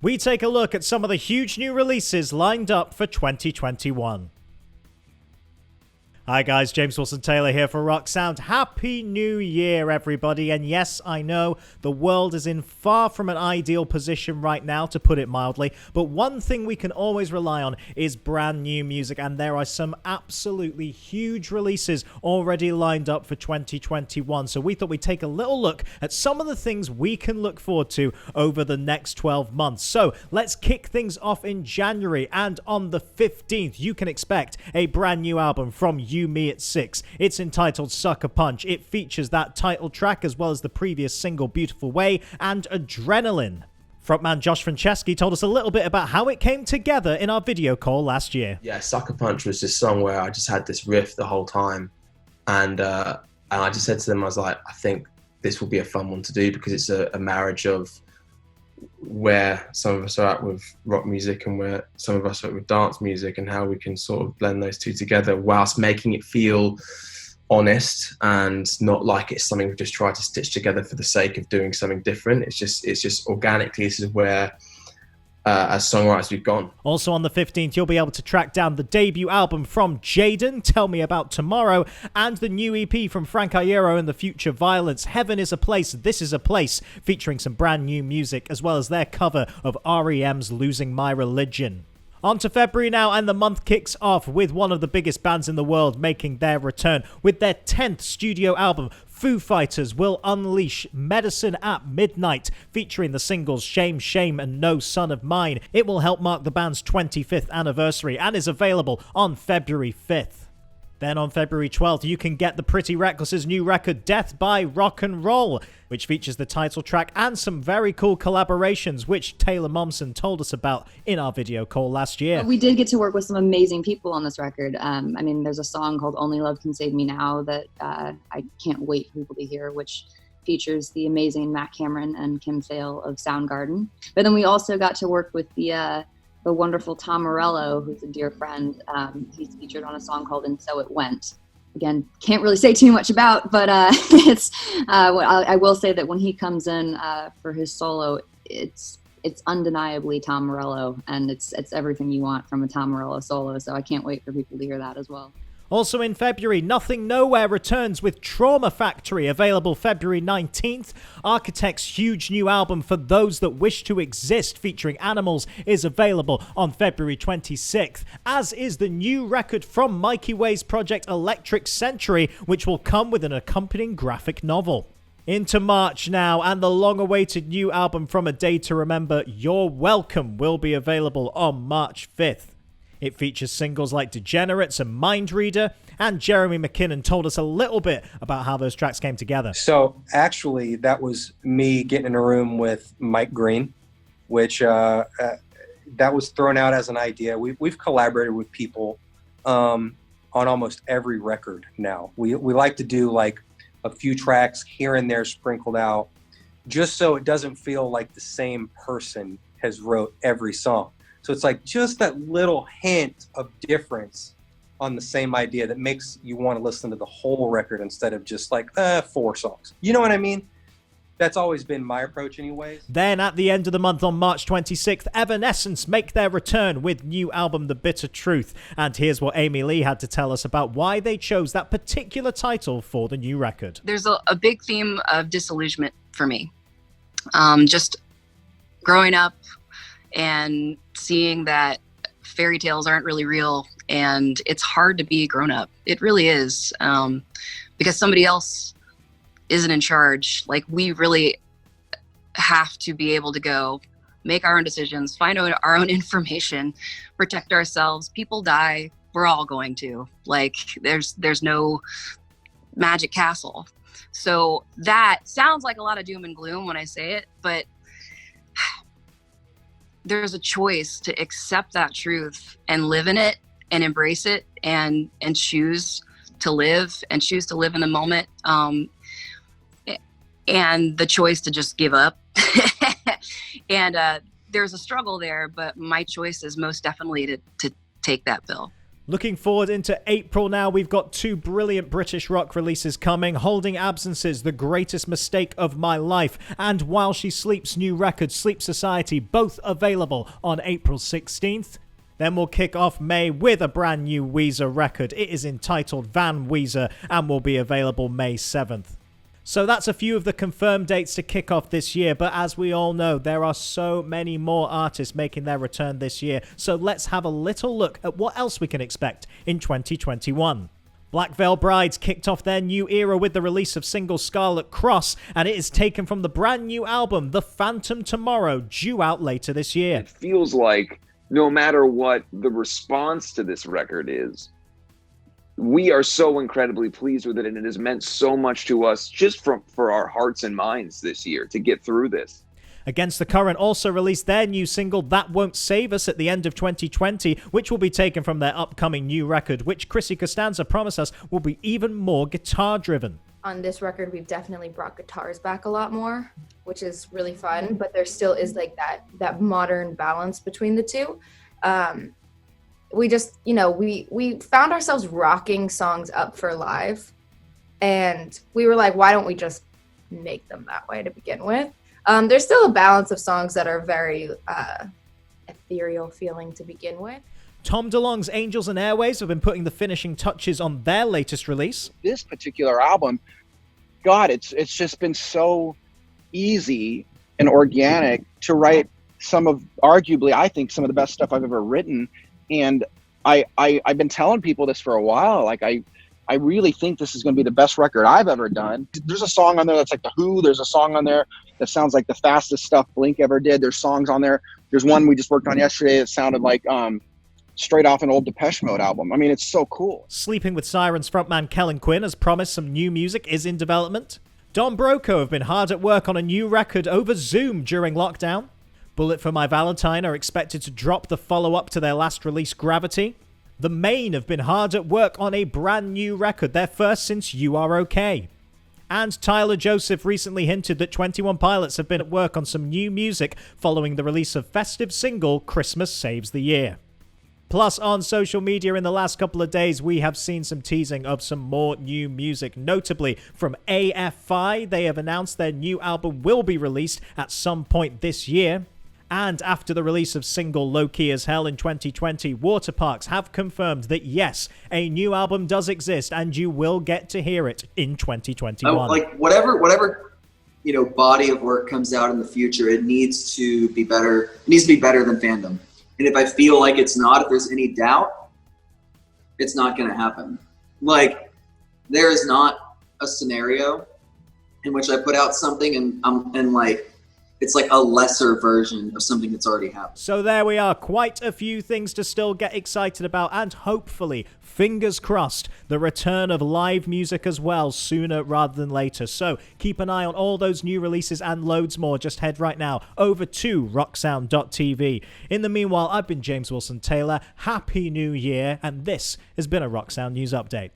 we take a look at some of the huge new releases lined up for 2021. Hi guys, James Wilson Taylor here for Rock Sound. Happy New Year, everybody. And yes, I know the world is in far from an ideal position right now, to put it mildly. But one thing we can always rely on is brand new music. And there are some absolutely huge releases already lined up for 2021. So we thought we'd take a little look at some of the things we can look forward to over the next 12 months. So let's kick things off in January. And on the 15th, you can expect a brand new album from You Me at 6. It's entitled Sucker Punch. It features that title track as well as the previous single Beautiful Way and Adrenaline. Frontman Josh Franceschi told us a little bit about how it came together in our video call last year. Yeah, Sucker Punch was this song where I just had this riff the whole time, and I just said to them, I was like, I think this will be a fun one to do because it's a marriage of where some of us are at with rock music and where some of us are at with dance music, and how we can sort of blend those two together whilst making it feel honest and not like it's something we just try to stitch together for the sake of doing something different. It's just organically, this is where as songwriters we've gone. Also on the 15th, you'll be able to track down the debut album from Jaden, Tell Me About Tomorrow, and the new EP from Frank Iero and the Future Violence, Heaven is a Place, This is a Place, featuring some brand new music, as well as their cover of REM's Losing My Religion. On to February now, and the month kicks off with one of the biggest bands in the world making their return. With their 10th studio album, Foo Fighters will unleash Medicine at Midnight, featuring the singles Shame, Shame and No Son of Mine. It will help mark the band's 25th anniversary and is available on February 5th. Then on February 12th, you can get the Pretty Reckless' new record, Death by Rock and Roll, which features the title track and some very cool collaborations, which Taylor Momsen told us about in our video call last year. We did get to work with some amazing people on this record. There's a song called Only Love Can Save Me Now that I can't wait for people to hear, which features the amazing Matt Cameron and Kim Thale of Soundgarden. But then we also got to work with the wonderful Tom Morello, who's a dear friend. He's featured on a song called And So It Went. Again, can't really say too much about, but I will say that when he comes in for his solo, it's undeniably Tom Morello, and it's everything you want from a Tom Morello solo, so I can't wait for people to hear that as well. Also in February, Nothing Nowhere returns with Trauma Factory, available February 19th. Architect's huge new album For Those That Wish to Exist, featuring Animals, is available on February 26th, as is the new record from Mikey Way's project Electric Century, which will come with an accompanying graphic novel. Into March now, and the long-awaited new album from A Day to Remember, You're Welcome, will be available on March 5th. It features singles like Degenerates and Mind Reader, and Jeremy McKinnon told us a little bit about how those tracks came together. So actually, that was me getting in a room with Mike Green, which that was thrown out as an idea. We've collaborated with people on almost every record now. We like to do like a few tracks here and there sprinkled out, just so it doesn't feel like the same person has wrote every song. So it's like just that little hint of difference on the same idea that makes you want to listen to the whole record instead of just like 4 songs. You know what I mean? That's always been my approach anyways. Then at the end of the month on March 26th, Evanescence make their return with new album The Bitter Truth. And here's what Amy Lee had to tell us about why they chose that particular title for the new record. There's a big theme of disillusionment for me. Just growing up and seeing that fairy tales aren't really real, and it's hard to be grown up. It really is, because somebody else isn't in charge. Like, we really have to be able to go make our own decisions, find out our own information, protect ourselves. People die. We're all going to. Like, there's no magic castle. So that sounds like a lot of doom and gloom when I say it, but there's a choice to accept that truth and live in it and embrace it and choose to live and choose to live in the moment. And the choice to just give up. And there's a struggle there, but my choice is most definitely to take that pill. Looking forward into April now, we've got 2 brilliant British rock releases coming. Holding Absences, The Greatest Mistake of My Life, and While She Sleeps new record, Sleep Society, both available on April 16th. Then we'll kick off May with a brand new Weezer record. It is entitled Van Weezer and will be available May 7th. So that's a few of the confirmed dates to kick off this year, but as we all know, there are so many more artists making their return this year, so let's have a little look at what else we can expect in 2021. Black Veil Brides kicked off their new era with the release of single Scarlet Cross, and it is taken from the brand new album The Phantom Tomorrow, due out later this year. It feels like no matter what the response to this record is, we are so incredibly pleased with it, and it has meant so much to us just for our hearts and minds this year to get through this. Against the Current also released their new single That Won't Save Us at the end of 2020, which will be taken from their upcoming new record, which Chrissy Costanza promised us will be even more guitar-driven. On this record, we've definitely brought guitars back a lot more, which is really fun, but there still is like that modern balance between the two. We just, we found ourselves rocking songs up for live, and we were like, why don't we just make them that way to begin with? There's still a balance of songs that are very ethereal feeling to begin with. Tom DeLonge's Angels and Airwaves have been putting the finishing touches on their latest release. This particular album, God, it's just been so easy and organic to write arguably, I think, some of the best stuff I've ever written. And I've been telling people this for a while. Like, I really think this is going to be the best record I've ever done. There's a song on there that's like The Who. There's a song on there that sounds like the fastest stuff Blink ever did. There's songs on there. There's one we just worked on yesterday that sounded like straight off an old Depeche Mode album. I mean, it's so cool. Sleeping with Sirens frontman Kellen Quinn has promised some new music is in development. Don Broco have been hard at work on a new record over Zoom during lockdown. Bullet for My Valentine are expected to drop the follow-up to their last release, Gravity. The Main have been hard at work on a brand new record, their first since You Are Okay. And Tyler Joseph recently hinted that 21 Pilots have been at work on some new music following the release of festive single Christmas Saves the Year. Plus, on social media in the last couple of days, we have seen some teasing of some more new music. Notably, from AFI, they have announced their new album will be released at some point this year. And after the release of single Low Key as Hell in 2020, Waterparks have confirmed that yes, a new album does exist and you will get to hear it in 2021. Like whatever body of work comes out in the future, it needs to be better. It needs to be better than fandom. And if I feel like it's not, if there's any doubt, it's not going to happen. Like, there is not a scenario in which I put out something and like, it's like a lesser version of something that's already happened. So there we are, quite a few things to still get excited about, and hopefully, fingers crossed, the return of live music as well sooner rather than later. So keep an eye on all those new releases and loads more. Just head right now over to rocksound.tv. In the meanwhile, I've been James Wilson Taylor. Happy New Year, and this has been a Rock Sound News Update.